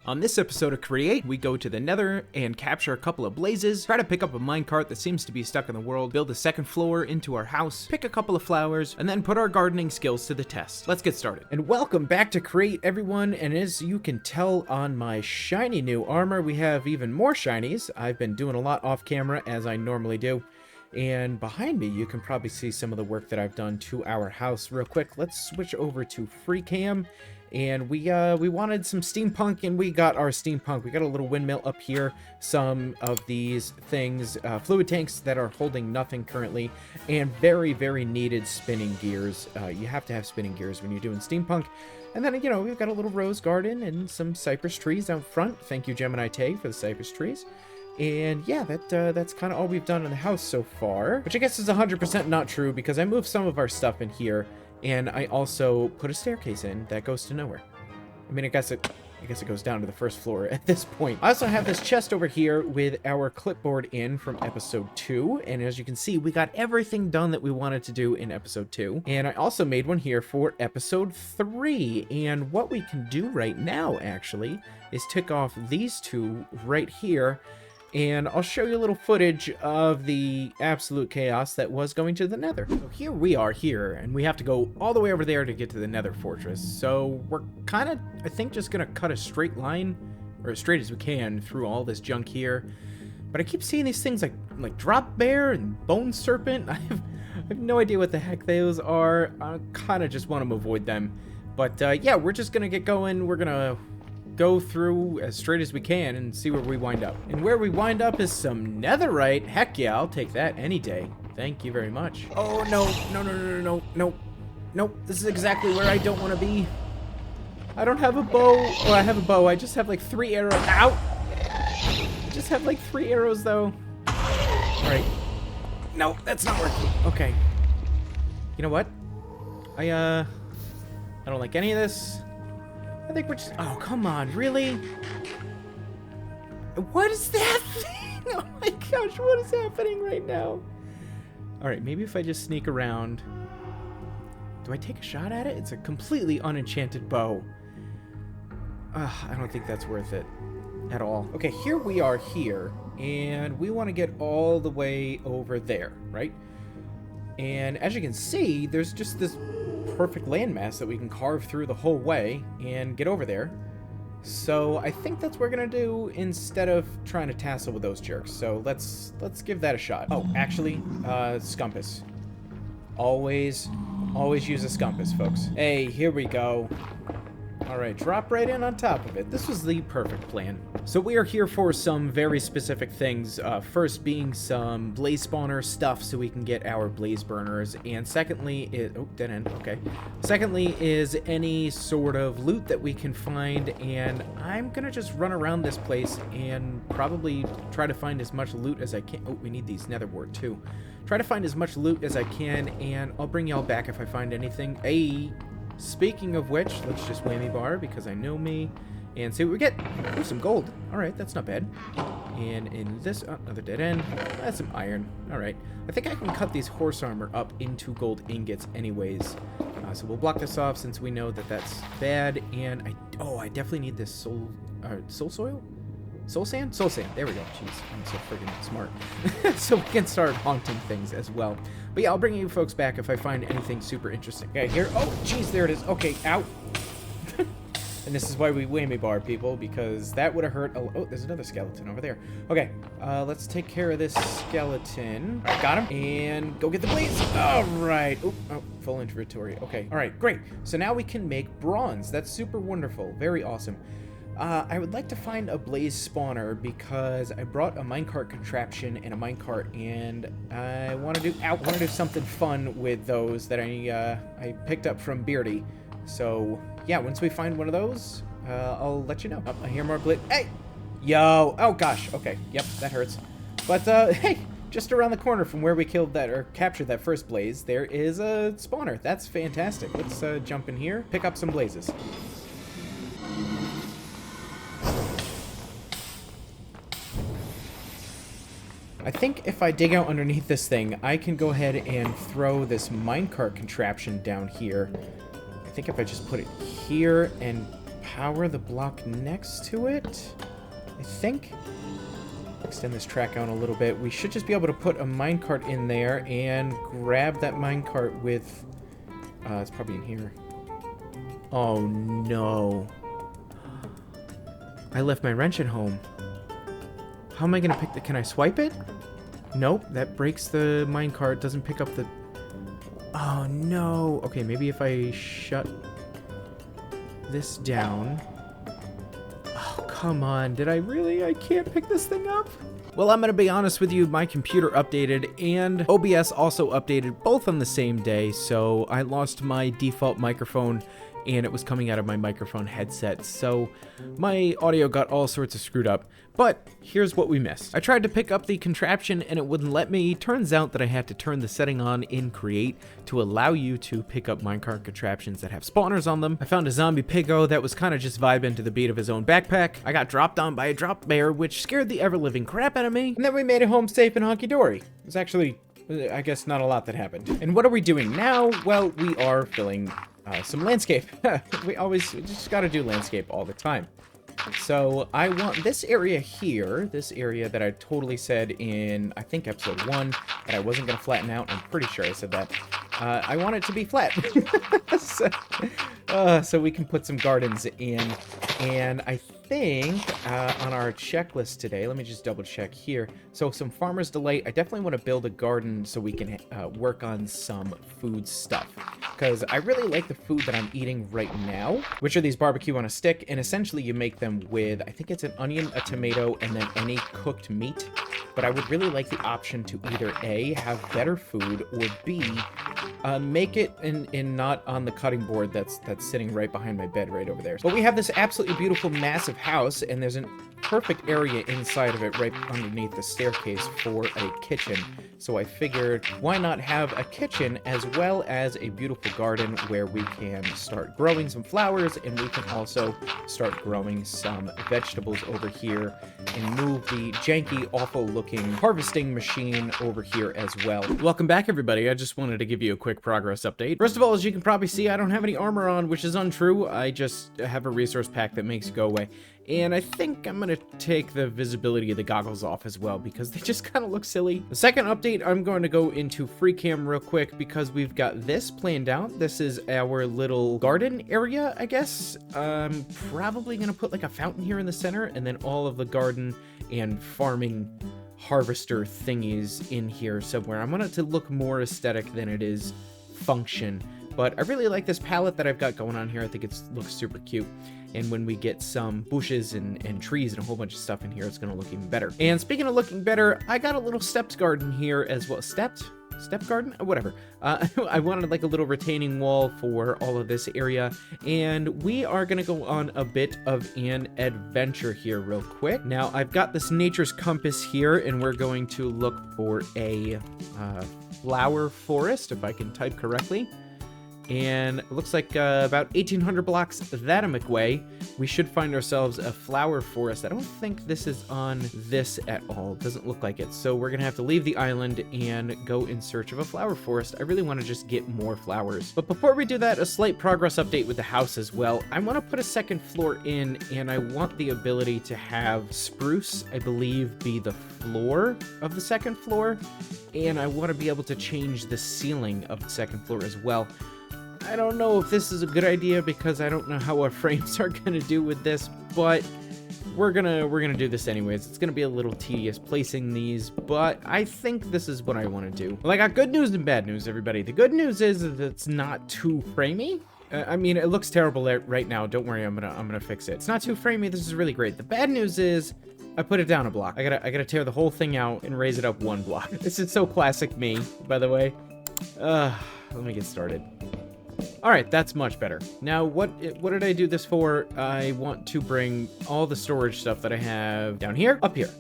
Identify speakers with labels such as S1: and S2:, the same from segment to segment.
S1: On this episode of Create, we go to the Nether and capture a couple of blazes, try to pick up a minecart that seems to be stuck in the world, build a second floor into our house, pick a couple of flowers, and then put our gardening skills to the test. Let's get started. And welcome back to Create, everyone, and as you can tell on my shiny new armor, we have even more shinies. I've been doing a lot off camera, as I normally do. And behind me, you can probably see some of the work that I've done to our house. Real quick, let's switch over to free cam. And we wanted some steampunk, and we got our steampunk. We got a little windmill up here, some of these things, fluid tanks that are holding nothing currently, and very, very needed spinning gears. You have to have spinning gears when you're doing steampunk. And then, you know, we've got a little rose garden and some cypress trees out front. Thank you, Gemini Tay, for the cypress trees. And yeah, that's kind of all we've done in the house so far, which I guess is 100% not true because I moved some of our stuff in here. And I also put a staircase in that goes to nowhere. I mean, I guess it goes down to the first floor at this point. I also have this chest over here with our clipboard in from episode 2. And as you can see, we got everything done that we wanted to do in episode 2. And I also made one here for episode 3. And what we can do right now, actually, is tick off these two right here. And I'll show you a little footage of the absolute chaos that was going to the Nether. So here we are here, and we have to go all the way over there to get to the Nether Fortress. So we're kind of, I think, just going to cut a straight line, or as straight as we can, through all this junk here. But I keep seeing these things like Drop Bear and Bone Serpent. I have no idea what the heck those are. I kind of just want to avoid them. But yeah, we're just going to get going. We're going to go through as straight as we can and see where we wind up. And where we wind up is some netherite. Heck yeah, I'll take that any day. Thank you very much. Oh, no. This is exactly where I don't want to be. I don't have a bow. Oh, I have a bow. I just have like 3 arrows. Ow! I just have like 3 arrows though. All right. No, that's not working. Okay. You know what? I don't like any of this. I think we're just... Oh, come on. Really? What is that thing? Oh my gosh, what is happening right now? Alright, maybe if I just sneak around. Do I take a shot at it? It's a completely unenchanted bow. I don't think that's worth it at all. Okay, here we are here. And we want to get all the way over there, right? And as you can see, there's just this perfect landmass that we can carve through the whole way and get over there. So I think that's what we're gonna do instead of trying to tassel with those jerks. So let's give that a shot. Oh, actually, scumpus. Always use a scumpus, folks. Hey, here we go. All right, drop right in on top of it. This was the perfect plan. So we are here for some very specific things. First being some blaze spawner stuff so we can get our blaze burners. And secondly is... Oh, dead end. Okay. Secondly is any sort of loot that we can find. And I'm going to just run around this place and probably try to find as much loot as I can. Oh, we need these nether wart too. Try to find as much loot as I can. And I'll bring y'all back if I find anything. Hey... Speaking of which, let's just whammy bar because I know me and see what we get. Oh, some gold. All right, that's not bad. And in this, another dead end. That's some iron. All right. I think I can cut these horse armor up into gold ingots anyways. So we'll block this off since we know that that's bad. And I definitely need this soul soil? Soul sand? Soul sand. There we go. Jeez, I'm so friggin' smart. So we can start haunting things as well. But yeah, I'll bring you folks back if I find anything super interesting. Okay, here. Oh, jeez, there it is. Okay, ow. And this is why we whammy bar, people, because that would have hurt a lot. Oh, there's another skeleton over there. Okay, let's take care of this skeleton. All right, got him. And go get the blaze. All right. Oh, full inventory. Okay, all right, great. So now we can make bronze. That's super wonderful. Very awesome. I would like to find a blaze spawner because I brought a minecart contraption and a minecart, and I want to do something fun with those that I picked up from Beardy. So yeah, once we find one of those, I'll let you know. Oh, I hear more blitz. Hey, yo! Oh gosh. Okay. Yep, that hurts. But hey, just around the corner from where we killed that or captured that first blaze, there is a spawner. That's fantastic. Let's jump in here, pick up some blazes. I think if I dig out underneath this thing, I can go ahead and throw this minecart contraption down here. I think if I just put it here and power the block next to it, I think. Extend this track out a little bit. We should just be able to put a minecart in there and grab that minecart with... it's probably in here. Oh, no. I left my wrench at home. How am I going to pick the... Can I swipe it? Nope, that breaks the minecart. Doesn't pick up the... Oh, no. Okay, maybe if I shut this down... Oh, come on. Did I really? I can't pick this thing up? Well, I'm going to be honest with you. My computer updated and OBS also updated both on the same day. So I lost my default microphone and it was coming out of my microphone headset. So my audio got all sorts of screwed up. But here's what we missed. I tried to pick up the contraption and it wouldn't let me. Turns out that I had to turn the setting on in Create to allow you to pick up minecart contraptions that have spawners on them. I found a zombie piggo that was kind of just vibing to the beat of his own backpack. I got dropped on by a drop bear, which scared the ever-living crap out of me. And then we made it home safe and honky-dory. It was actually, I guess, not a lot that happened. And what are we doing now? Well, we are filling some landscape. We just gotta do landscape all the time. So I want this area here, this area that I totally said in, I think, episode 1, that I wasn't going to flatten out. I'm pretty sure I said that. I want it to be flat. So we can put some gardens in. And I think on our checklist today, let me just double check here. So some Farmer's Delight. I definitely want to build a garden so we can work on some food stuff. Because I really like the food that I'm eating right now, which are these barbecue on a stick. And essentially you make them with, I think it's an onion, a tomato, and then any cooked meat. But I would really like the option to either A, have better food, or B, make it in not on the cutting board that's sitting right behind my bed right over there. But we have this absolutely beautiful massive house, and there's a perfect area inside of it right underneath the staircase for a kitchen. So I figured, why not have a kitchen as well as a beautiful garden where we can start growing some flowers, and we can also start growing some vegetables over here and move the janky, awful-looking harvesting machine over here as well. Welcome back, everybody. I just wanted to give you a quick progress update. First of all, as you can probably see, I don't have any armor on, which is untrue. I just have a resource pack that makes it go away. And I think I'm going to take the visibility of the goggles off as well because they just kind of look silly. The second update, I'm going to go into free cam real quick because we've got this planned out. This is our little garden area, I guess. I'm probably going to put like a fountain here in the center and then all of the garden and farming harvester thingies in here somewhere. I want it to look more aesthetic than it is function. But I really like this palette that I've got going on here. I think it looks super cute. And when we get some bushes and trees and a whole bunch of stuff in here, it's going to look even better. And speaking of looking better, I got a little steps garden here as well. Step garden? Whatever. I wanted like a little retaining wall for all of this area. And we are going to go on a bit of an adventure here real quick. Now, I've got this nature's compass here, and we're going to look for a flower forest, if I can type correctly. And it looks like about 1,800 blocks that way, we should find ourselves a flower forest. I don't think this is on this at all. It doesn't look like it. So we're going to have to leave the island and go in search of a flower forest. I really want to just get more flowers. But before we do that, a slight progress update with the house as well. I want to put a second floor in, and I want the ability to have spruce, I believe, be the floor of the second floor. And I want to be able to change the ceiling of the second floor as well. I don't know if this is a good idea because I don't know how our frames are gonna do with this, but we're gonna do this anyways. It's gonna be a little tedious placing these, but I think this is what I want to do. Well, I got good news and bad news, everybody. The good news is that it's not too framey. I mean, it looks terrible right now. Don't worry, I'm gonna fix it. It's not too framey. This is really great. The bad news is I put it down a block. I gotta tear the whole thing out and raise it up one block. This is so classic me, by the way. Let me get started. All right, that's much better. Now, what did I do this for? I want to bring all the storage stuff that I have down here, up here,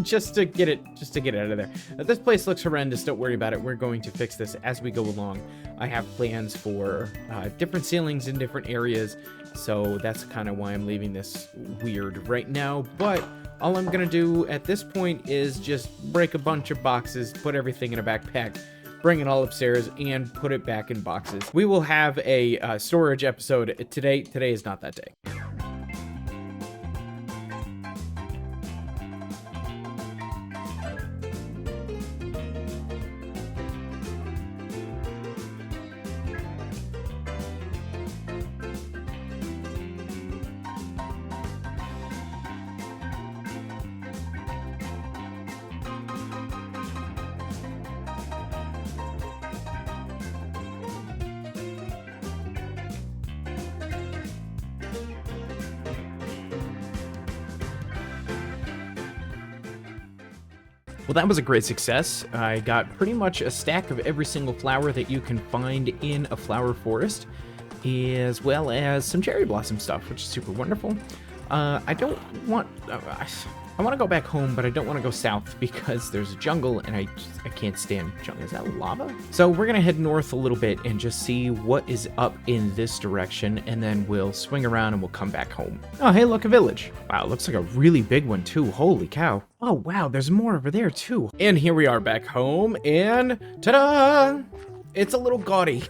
S1: just to get it out of there. Now, this place looks horrendous. Don't worry about it. We're going to fix this as we go along. I have plans for different ceilings in different areas, so that's kind of why I'm leaving this weird right now. But all I'm gonna do at this point is just break a bunch of boxes, put everything in a backpack, bring it all upstairs, and put it back in boxes. We will have a storage episode today. Today is not that day. Well, that was a great success. I got pretty much a stack of every single flower that you can find in a flower forest, as well as some cherry blossom stuff, which is super wonderful. I don't want... I want to go back home, but I don't want to go south because there's a jungle and I can't stand jungle. Is that lava? So we're going to head north a little bit and just see what is up in this direction, and then we'll swing around and we'll come back home. Oh, hey, look, a village. Wow, it looks like a really big one too. Holy cow. Oh, wow, there's more over there too. And here we are back home, and ta-da! It's a little gaudy.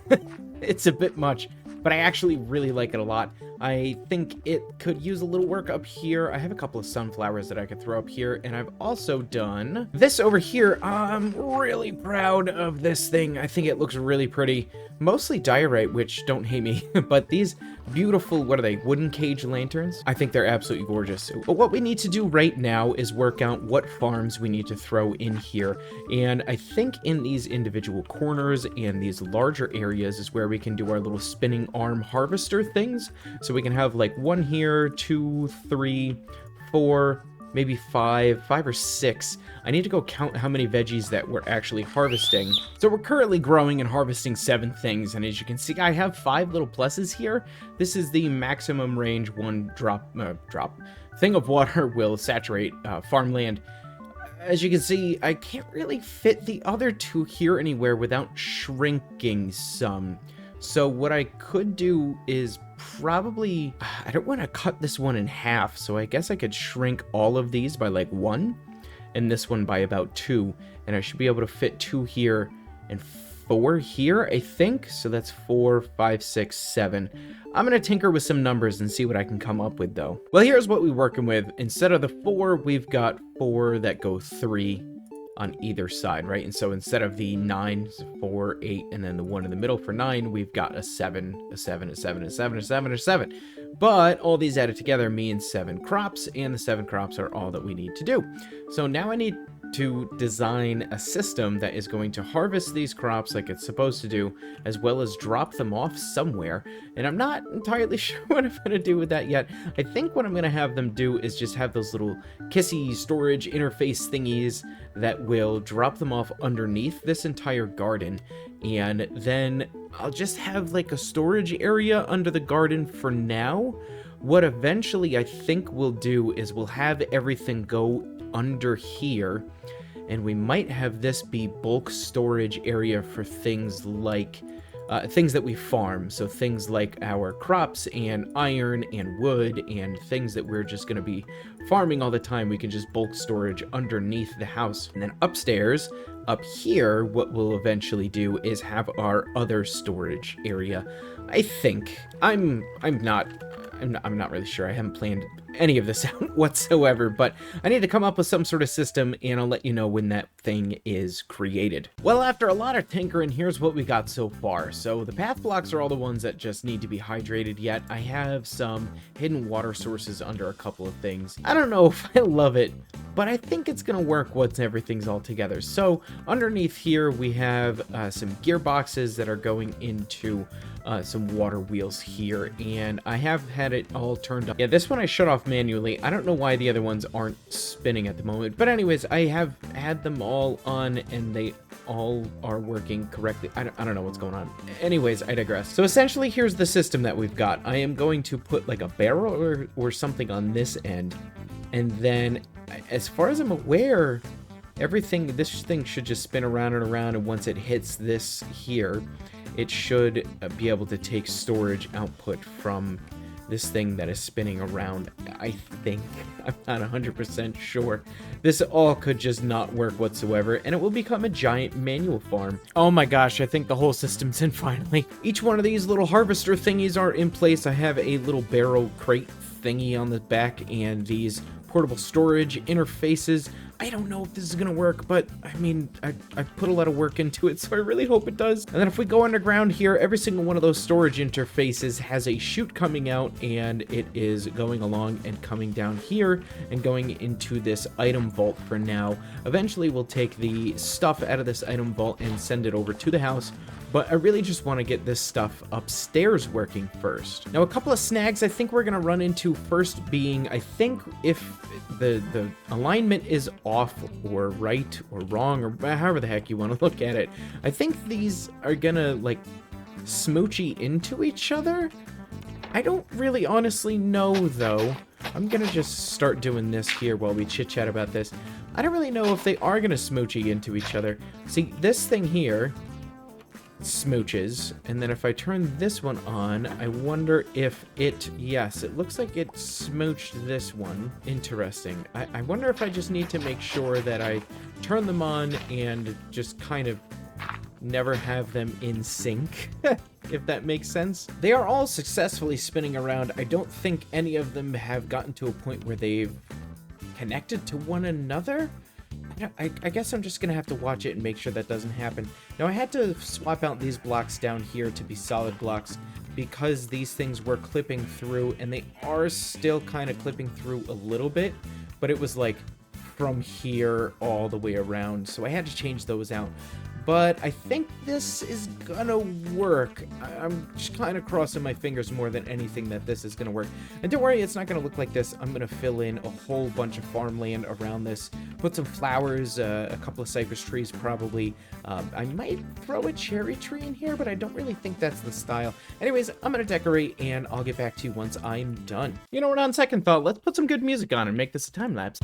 S1: It's a bit much, but I actually really like it a lot. I think it could use a little work up here. I have a couple of sunflowers that I could throw up here, and I've also done this over here. I'm really proud of this thing. I think it looks really pretty. Mostly diorite, which, don't hate me, but these beautiful, what are they, wooden cage lanterns? I think they're absolutely gorgeous. But what we need to do right now is work out what farms we need to throw in here, and I think in these individual corners and these larger areas is where we can do our little spinning arm harvester things. So we can have like 1 here, 2, 3, 4, maybe 5 or 6. I need to go count how many veggies that we're actually harvesting. So we're currently growing and harvesting 7 things, and as you can see, I have 5 little pluses here. This is the maximum range 1 drop thing of water will saturate farmland. As you can see, I can't really fit the other 2 here anywhere without shrinking some. So what I could do is probably, I don't want to cut this one in half, so I guess I could shrink all of these by like 1, and this one by about 2, and I should be able to fit 2 here and 4 here, I think. So that's 4, 5, 6, 7. I'm gonna tinker with some numbers and see what I can come up with though. Well, here's what we're working with. Instead of the 4, we've got 4 that go 3 on either side, right? And so instead of the 9, 4, 8, and then the 1 in the middle for 9, we've got a 7, a 7, a 7, a 7, a 7, a 7. But all these added together means 7 crops, and the 7 crops are all that we need to do. So now I need to design a system that is going to harvest these crops like it's supposed to do, as well as drop them off somewhere. And I'm not entirely sure what I'm going to do with that yet. I think what I'm going to have them do is just have those little kissy storage interface thingies that will drop them off underneath this entire garden. And then I'll just have like a storage area under the garden for now. What eventually I think we'll do is we'll have everything go under here, and we might have this be bulk storage area for things like things that we farm. So things like our crops and iron and wood and things that we're just going to be farming all the time, we can just bulk storage underneath the house. And then upstairs, up here, what we'll eventually do is have our other storage area. I think. I'm not really sure. I haven't planned any of this out whatsoever, but I need to come up with some sort of system, and I'll let you know when that thing is created. Well, after a lot of tinkering, here's what we got so far. So the path blocks are all the ones that just need to be hydrated yet. I have some hidden water sources under a couple of things. I don't know if I love it, but I think it's gonna work once everything's all together. So underneath here, we have some gearboxes that are going into some water wheels here, and I have had it all turned up. Yeah, this one I shut off manually. I don't know why the other ones aren't spinning at the moment, but anyways, I have had them all on and they all are working correctly. I don't know what's going on. Anyways, I digress. So essentially, here's the system that we've got. I am going to put like a barrel or something on this end, and then as far as I'm aware, this thing should just spin around and around, and once it hits this here, it should be able to take storage output from this thing that is spinning around. I think. I'm not 100% sure. This all could just not work whatsoever, and it will become a giant manual farm. Oh my gosh, I think the whole system's in finally. Each one of these little harvester thingies are in place. I have a little barrel crate thingy on the back and these portable storage interfaces. I don't know if this is gonna work, but I mean, I put a lot of work into it, so I really hope it does. And then if we go underground here, every single one of those storage interfaces has a chute coming out, and it is going along and coming down here and going into this item vault for now. Eventually, we'll take the stuff out of this item vault and send it over to the house but I really just want to get this stuff upstairs working first. Now, a couple of snags I think we're going to run into, first being, I think if the alignment is off or right or wrong, or however the heck you want to look at it, I think these are going to, like, smoochy into each other. I don't really honestly know, though. I'm going to just start doing this here while we chit-chat about this. I don't really know if they are going to smoochy into each other. See, this thing here smooches, and then if I turn this one on, I wonder if it, yes, it looks like it smooched this one. Interesting. I wonder if I just need to make sure that I turn them on and just kind of never have them in sync, if that makes sense. They are all successfully spinning around. I don't think any of them have gotten to a point where they've connected to one another. I guess I'm just gonna have to watch it and make sure that doesn't happen. Now, I had to swap out these blocks down here to be solid blocks because these things were clipping through, and they are still kind of clipping through a little bit, but it was like from here all the way around, so I had to change those out. But I think this is gonna work. I'm just kind of crossing my fingers more than anything that this is gonna work. And don't worry, it's not gonna look like this. I'm gonna fill in a whole bunch of farmland around this, put some flowers, a couple of cypress trees probably. I might throw a cherry tree in here, but I don't really think that's the style. Anyways, I'm gonna decorate, and I'll get back to you once I'm done. You know what, on second thought, let's put some good music on and make this a time lapse.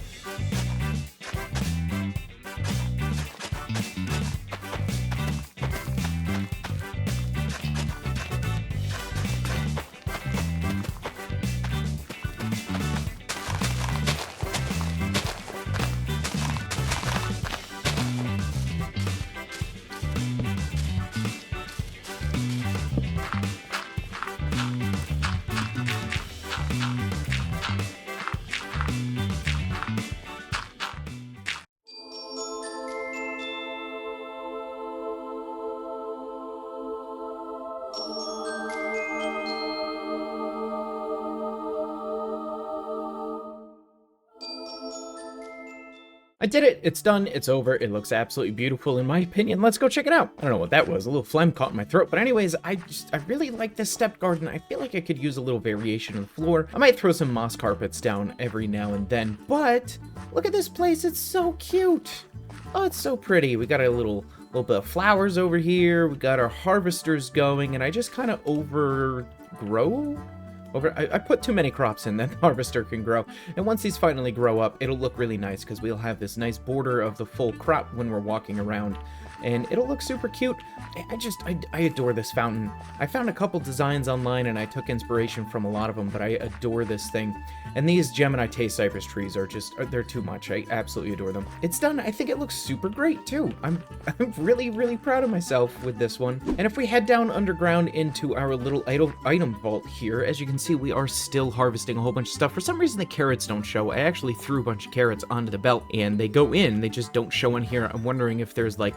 S1: I did it! It's done, it's over, it looks absolutely beautiful in my opinion. Let's go check it out. I don't know what that was, a little phlegm caught in my throat, but anyways, I really like this step garden. I feel like I could use a little variation on the floor. I might throw some moss carpets down every now and then, but look at this place, it's so cute! Oh, it's so pretty. We got a little bit of flowers over here, we got our harvesters going, and I just kind of overgrow? I put too many crops in that the harvester can grow, and once these finally grow up, it'll look really nice because we'll have this nice border of the full crop when we're walking around, and it'll look super cute. I adore this fountain. I found a couple designs online and I took inspiration from a lot of them, but I adore this thing. And these Gemini cypress trees are they're too much. I absolutely adore them. It's done. I think it looks super great too. I'm really, really proud of myself with this one. And if we head down underground into our little item vault here, as you can see, we are still harvesting a whole bunch of stuff. For some reason, the carrots don't show. I actually threw a bunch of carrots onto the belt and they go in, they just don't show in here. I'm wondering if there's like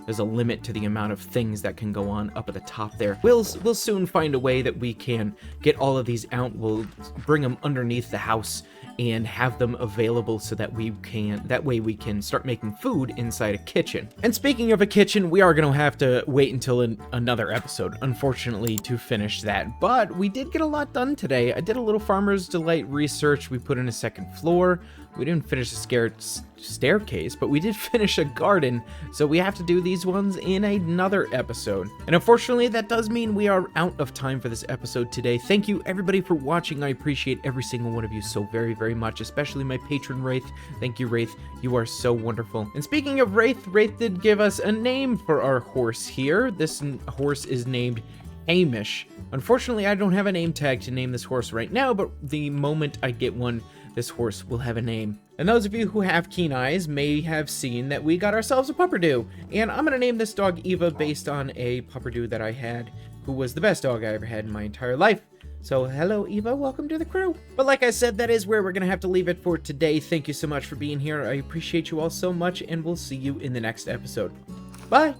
S1: there's a limit to the amount of things that can go on up at the top there. We'll soon find a way that we can get all of these out. We'll bring them underneath the house and have them available so that that way we can start making food inside a kitchen. And speaking of a kitchen, we are going to have to wait until another episode, unfortunately, to finish that. But we did get a lot done today. I did a little Farmer's Delight research. We put in a second floor. We didn't finish the staircase, but we did finish a garden, so we have to do these ones in another episode. And unfortunately, that does mean we are out of time for this episode today. Thank you, everybody, for watching. I appreciate every single one of you so very, very much, especially my patron, Wraith. Thank you, Wraith. You are so wonderful. And speaking of Wraith, Wraith did give us a name for our horse here. This horse is named Hamish. Unfortunately, I don't have a name tag to name this horse right now, but the moment I get one, this horse will have a name. And those of you who have keen eyes may have seen that we got ourselves a pupperdew. And I'm gonna name this dog Eva based on a pupperdew that I had, who was the best dog I ever had in my entire life. So hello, Eva, welcome to the crew. But like I said, that is where we're gonna have to leave it for today. Thank you so much for being here. I appreciate you all so much, and we'll see you in the next episode. Bye.